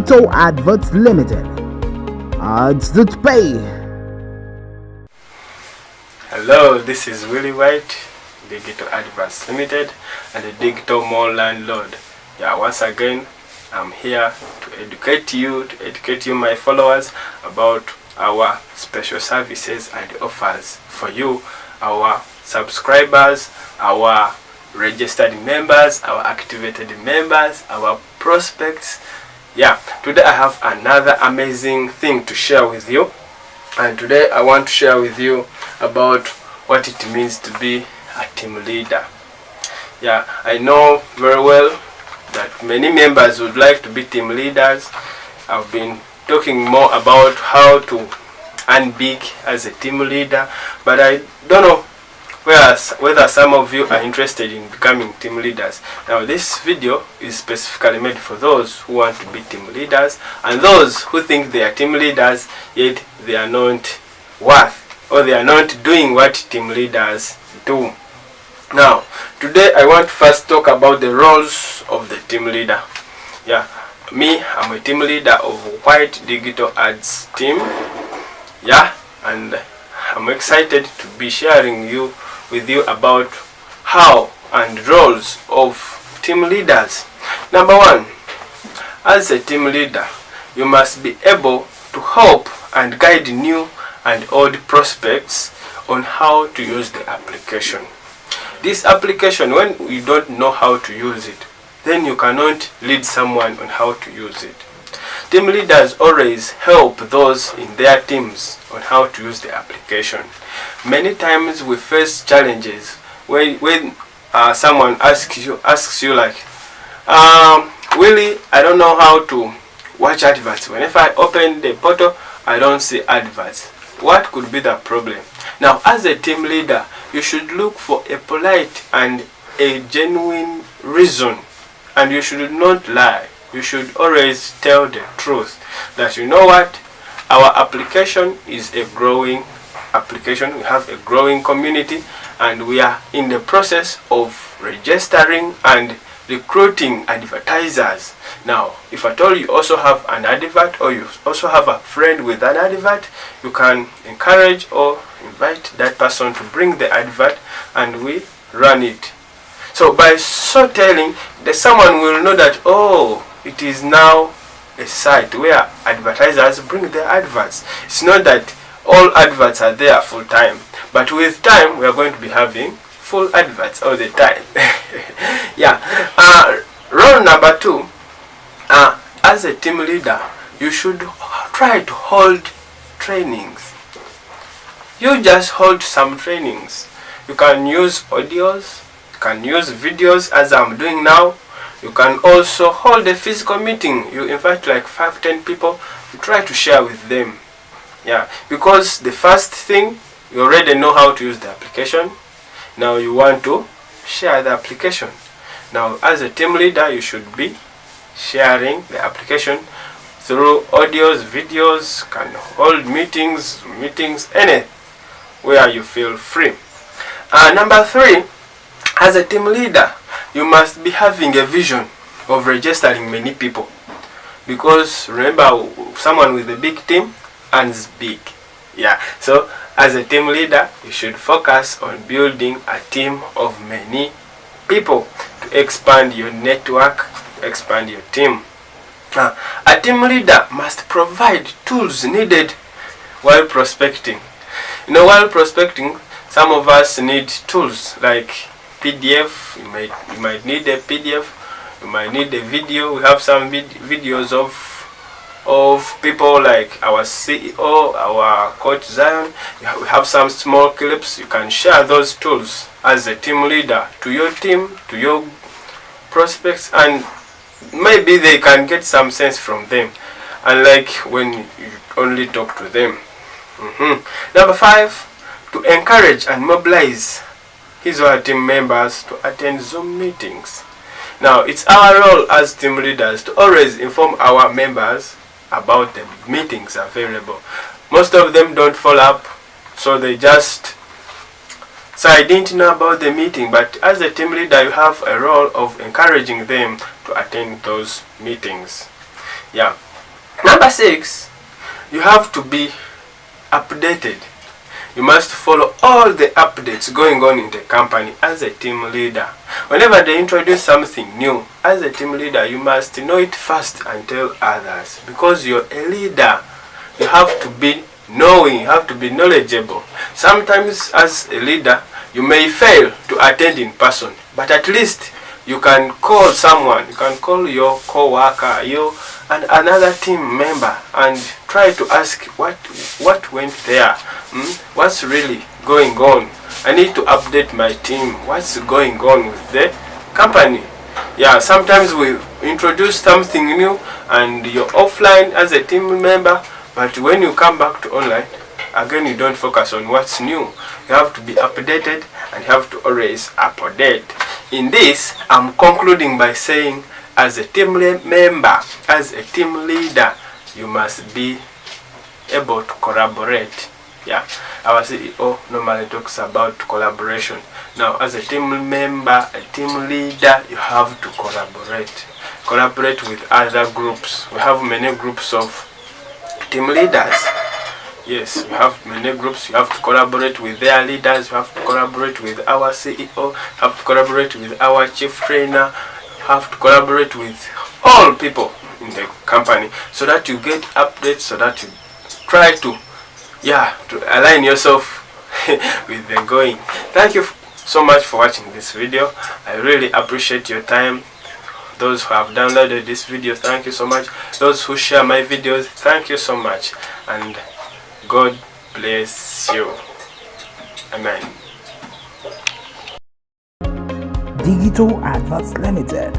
Digital Adverts Limited. Ads that pay. Hello, this is Willie White, Digital Adverts Limited, and the Digital Mall Landlord. Once again, I'm here to educate you, my followers, about our special services and offers for you, our subscribers, our registered members, our activated members, our prospects. Today I have another amazing thing to share with you, and today I want to share with you about what it means to be a team leader. I know very well that many members would like to be team leaders. I've been talking more about how to earn big as a team leader, but I don't know whether some of you are interested in becoming team leaders. Now this video is specifically made for those who want to be team leaders and those who think they are team leaders yet they are not they are not doing what team leaders do. Now today I want to first talk about the roles of the team leader. I'm a team leader of White Digital Ads team. And I'm excited to be sharing with you about how and roles of team leaders. Number one, as a team leader, you must be able to help and guide new and old prospects on how to use the application. This application, when you don't know how to use it, then you cannot lead someone on how to use it. Team leaders always help those in their teams on how to use the application. Many times we face challenges when someone asks you like, Willie, I don't know how to watch adverts. Whenever I open the portal, I don't see adverts. What could be the problem? Now, as a team leader, you should look for a polite and a genuine reason, and you should not lie. You should always tell the truth that, you know what, our application is a growing application. We have a growing community and we are in the process of registering and recruiting advertisers. Now, if at all you also have an advert or you also have a friend with an advert, you can encourage or invite that person to bring the advert and we run it. So by so telling, someone will know that, it is now a site where advertisers bring their adverts. It's not that all adverts are there full time, but with time we are going to be having full adverts all the time. Role number two, as a team leader, you should try to hold trainings. You just hold some trainings. You can use audios, you can use videos as I'm doing now. You can also hold a physical meeting. You invite like 5-10 people. You try to share with them. Because the first thing, you already know how to use the application. Now you want to share the application. Now as a team leader, you should be sharing the application through audios, videos, can hold meetings, anywhere you feel free. Number three, as a team leader, you must be having a vision of registering many people, because remember, someone with a big team earns big. So as a team leader, you should focus on building a team of many people to expand your network, expand your team. A team leader must provide tools needed while prospecting. While prospecting, some of us need tools like PDF. You might need a PDF. You might need a video. We have some videos of people like our CEO, our coach Zion. We have some small clips. You can share those tools as a team leader to your team, to your prospects, and maybe they can get some sense from them, unlike when you only talk to them. Number five, to encourage and mobilize his or her team members to attend Zoom meetings. Now, it's our role as team leaders to always inform our members about the meetings available. Most of them don't follow up, so I didn't know about the meeting, but as a team leader, you have a role of encouraging them to attend those meetings. Number 6, you have to be updated. You must follow all the updates going on in the company as a team leader. Whenever they introduce something new, as a team leader, you must know it first and tell others. Because you're a leader, you have to be knowing, you have to be knowledgeable. Sometimes as a leader, you may fail to attend in person, but at least you can call someone, you can call your co-worker, you and another team member, and try to ask what went there, what's really going on. I need to update my team, what's going on with the company. Yeah, sometimes we introduce something new and you're offline as a team member, but when you come back to online, again you don't focus on what's new. You have to be updated and you have to always update. In this, I'm concluding by saying, as a team member, as a team leader, you must be able to collaborate. Yeah, our CEO normally talks about collaboration. Now, as a team member, a team leader, you have to collaborate. Collaborate with other groups. We have many groups of team leaders. Yes, you have many groups. You have to collaborate with their leaders. You have to collaborate with our CEO. You have to collaborate with our chief trainer. You have to collaborate with all people in the company so that you get updates, so that you try to align yourself with the going. Thank you so much for watching this video. I really appreciate your time. Those who have downloaded this video, thank you so much. Those who share my videos, thank you so much. And God bless you. Amen. Digital Adverts Limited.